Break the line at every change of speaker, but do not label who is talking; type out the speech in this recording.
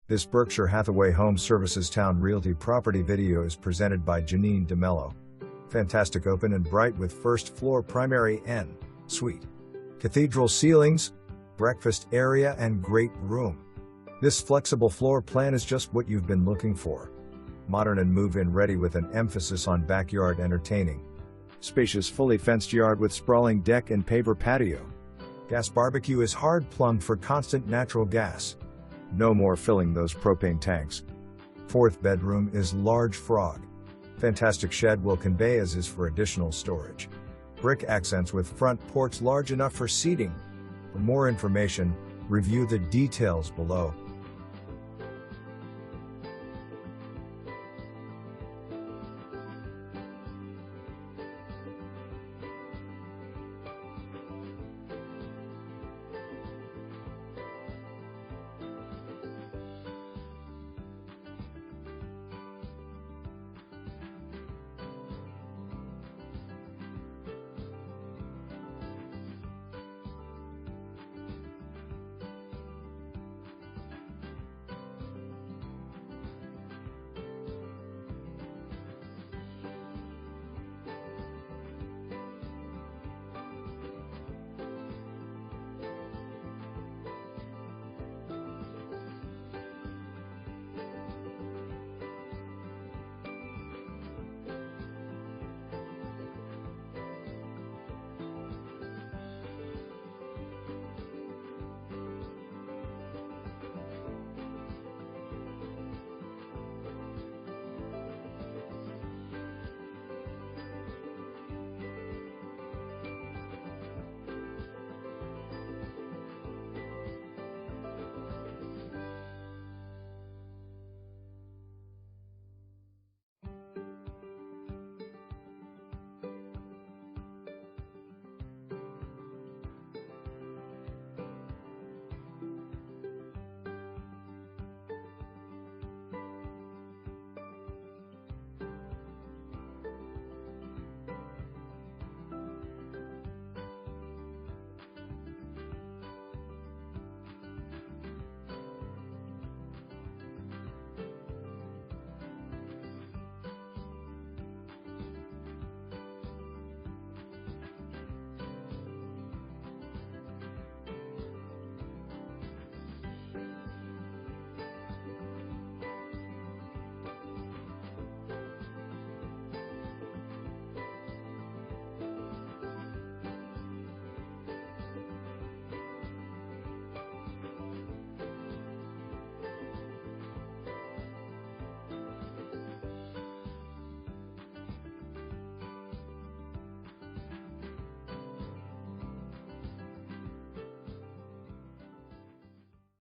This Berkshire Hathaway Home Services Towne Realty property video is presented by Janine Demello. Fantastic open and bright with first floor primary en-suite. Cathedral ceilings, breakfast area and great room. This flexible floor plan is just what you've been looking for. Modern and move-in ready with an emphasis on backyard entertaining. Spacious fully fenced yard with sprawling deck and paver patio. Gas barbecue is hard plumbed for constant natural gas. No more filling those propane tanks. Fourth bedroom is large frog. Fantastic shed will convey as is for additional storage. Brick accents with front porch large enough for seating. For more information, review the details below.